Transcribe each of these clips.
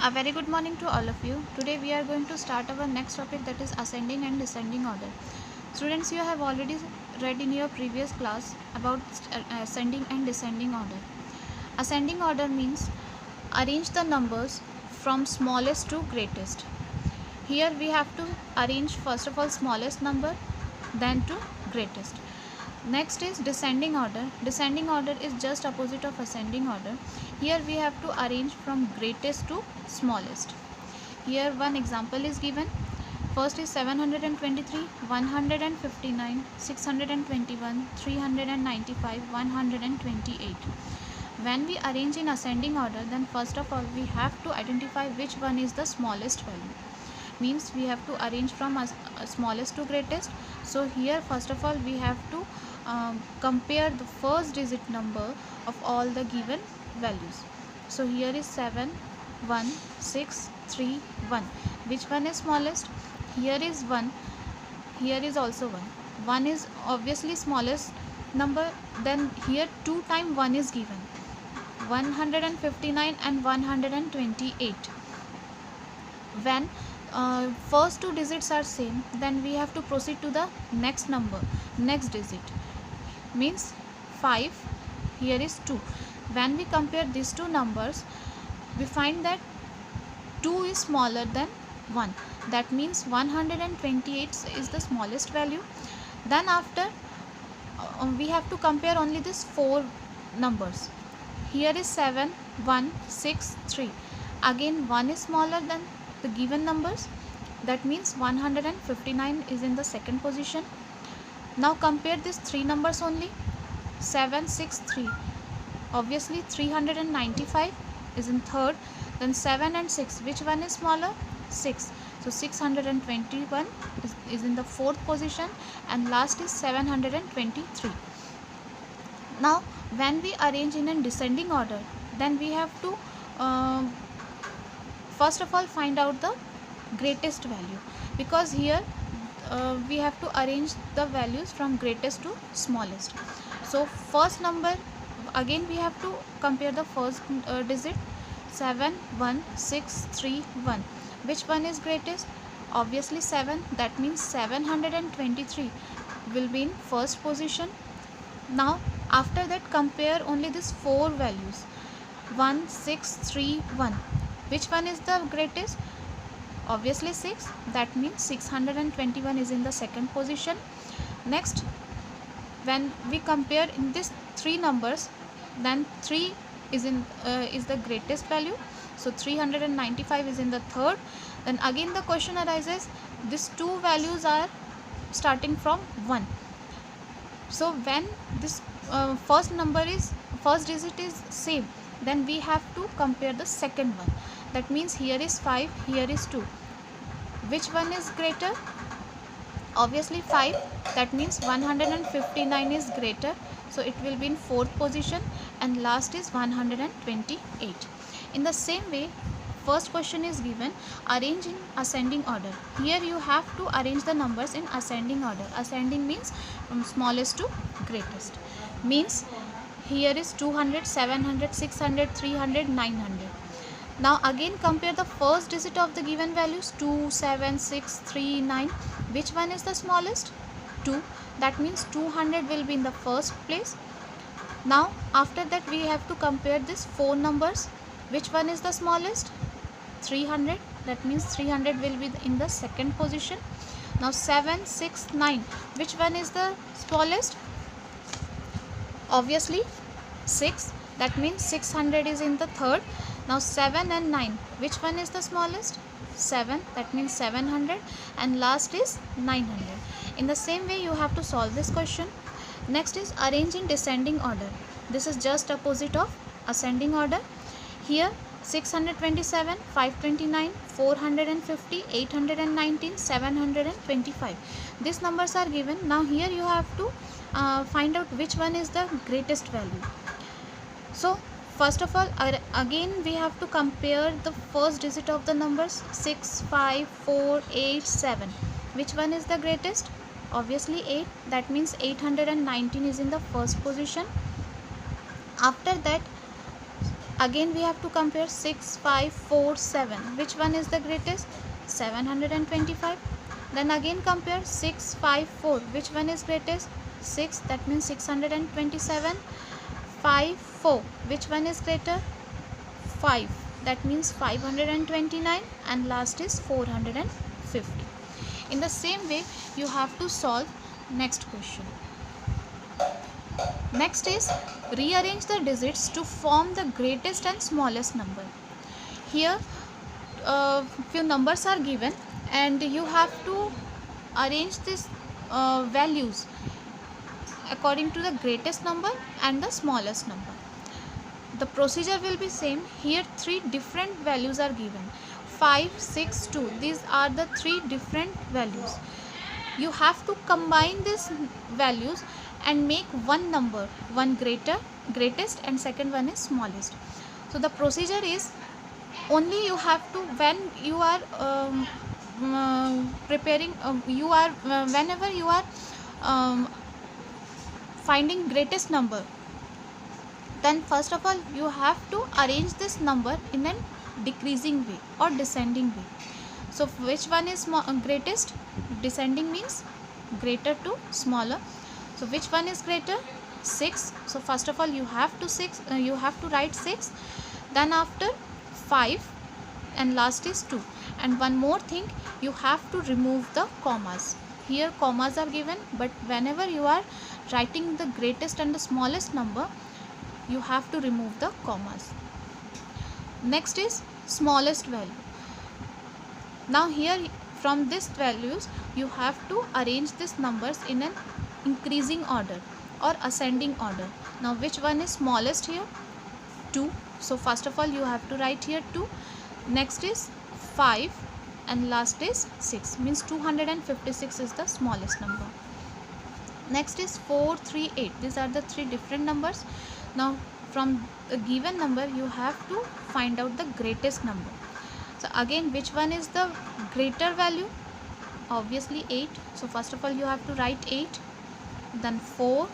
A very good morning to all of you. Today we are going to start our next topic, that is ascending and descending order. Students, you have already read in your previous class about ascending and descending order. Ascending order means arrange the numbers from smallest to greatest. Here we have to arrange first of all smallest number, then to greatest. Next is descending order. Descending order is just opposite of ascending order. Here we have to arrange from greatest to smallest. Here one example is given. First is 723, 159, 621, 395, 128. When we arrange in ascending order, then first of all we have to identify which one is the smallest value. Means we have to arrange from smallest to greatest. So here first of all we have to compare the first digit number of all the given values. So here is 7 1 6 3 1. Which one is smallest? Here is 1, here is also 1. 1 is obviously smallest number. Then here 2 times 1 is given, 159 and 128. When first two digits are same, then we have to proceed to the next number, next digit. Means 5, here is 2. When we compare these two numbers, we find that 2 is smaller than 1. That means 128 is the smallest value. Then after we have to compare only these 4 numbers. Here is 7 1 6 3. Again 1 is smaller than the given numbers. That means 159 is in the second position. Now compare these 3 numbers only. 7 6 3. Obviously 395 is in third. Then 7 and 6, which one is smaller? 6. So 621 is in the fourth position, and last is 723. Now when we arrange in a descending order, then we have to first of all find out the greatest value, because here we have to arrange the values from greatest to smallest. So first number, again we have to compare the first digit, 7 1 6 3 1. Which one is greatest? Obviously 7. That means 723 will be in first position. Now after that compare only these 4 values, 1 6 3 1. Which one is the greatest? Obviously 6. That means 621 is in the second position. Next, when we compare in these 3 numbers, then 3 is the greatest value. So 395 is in the third. Then again the question arises, these 2 values are starting from 1. So when this first digit is same, then we have to compare the second one. That means here is 5, here is 2. Which one is greater? Obviously 5. That means 159 is greater, so it will be in fourth position, and last is 128. In the same way, first question is given, arrange in ascending order. Here you have to arrange the numbers in ascending order. Ascending means from smallest to greatest. Means here is 200, 700, 600, 300, 900. Now again compare the first digit of the given values, 2, 7, 6, 3, 9. Which one is the smallest? 2. That means 200 will be in the first place. Now after that we have to compare these 4 numbers. Which one is the smallest? 300. That means 300 will be in the second position. Now 7, 6, 9. Which one is the smallest? Obviously 6. That means 600 is in the third. Now 7 and 9. Which one is the smallest? 7. That means 700, and last is 900. In the same way you have to solve this question. Next is arrange in descending order. This is just opposite of ascending order. Here 627, 529, 450, 819, 725. These numbers are given. Now here you have to find out which one is the greatest value. So first of all, again we have to compare the first digit of the numbers, 6, 5, 4, 8, 7. Which one is the greatest? Obviously 8. That means 819 is in the first position. After that Again we have to compare 6, 5, 4, 7. Which one is the greatest? 725. Then again compare 6, 5, 4. Which one is greatest? 6, that means 627. 5, 4. Which one is greater? 5, that means 529. And last is 450. In the same way you have to solve next question. Next is rearrange the digits to form the greatest and smallest number. Here few numbers are given and you have to arrange these values according to the greatest number and the smallest number. The procedure will be same. Here three different values are given, 5, 6, 2. These are the three different values. You have to combine these values and make one number, one greatest and second one is smallest. So the procedure is, only you have to, when you are preparing, whenever you are finding greatest number, then first of all you have to arrange this number in a decreasing way or descending way. So which one is greatest? Descending means greater to smaller. So which one is greater? 6. So first of all you have to write 6, then after 5, and last is 2. And one more thing, you have to remove the commas. Here commas are given, but whenever you are writing the greatest and the smallest number, you have to remove the commas. Next is smallest value. Now here from these values you have to arrange these numbers in an increasing order or ascending order. Now which one is smallest here? 2. So first of all you have to write here 2. Next is 5 and last is 6, means 256 is the smallest number. Next is 4, 3, 8. These are the three different numbers. Now from a given number you have to find out the greatest number. So again, which one is the greater value? Obviously 8. So first of all you have to write 8, then 4,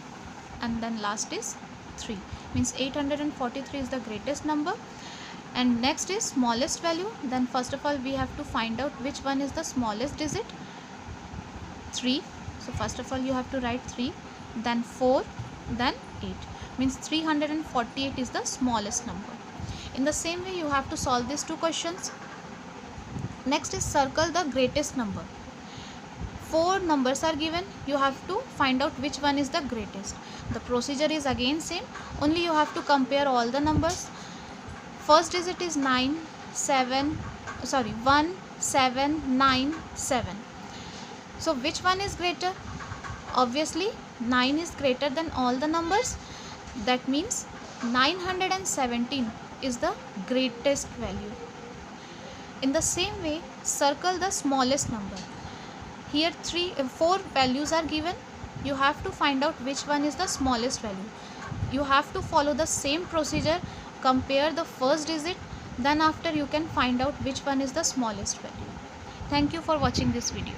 and then last is 3, means 843 is the greatest number. And next is smallest value. Then first of all we have to find out which one is the smallest digit. 3. So first of all you have to write 3, then 4, then 8, means 348 is the smallest number. In the same way you have to solve these two questions. Next is circle the greatest number. 4 numbers are given, you have to find out which one is the greatest. The procedure is again same, only you have to compare all the numbers. First digit is 1, 7, 9, 7. So which one is greater? Obviously 9 is greater than all the numbers. That means 917 is the greatest value. In the same way, circle the smallest number. Here 4 values are given. You have to find out which one is the smallest value. You have to follow the same procedure. Compare the first digit, then after you can find out which one is the smallest value. Thank you for watching this video.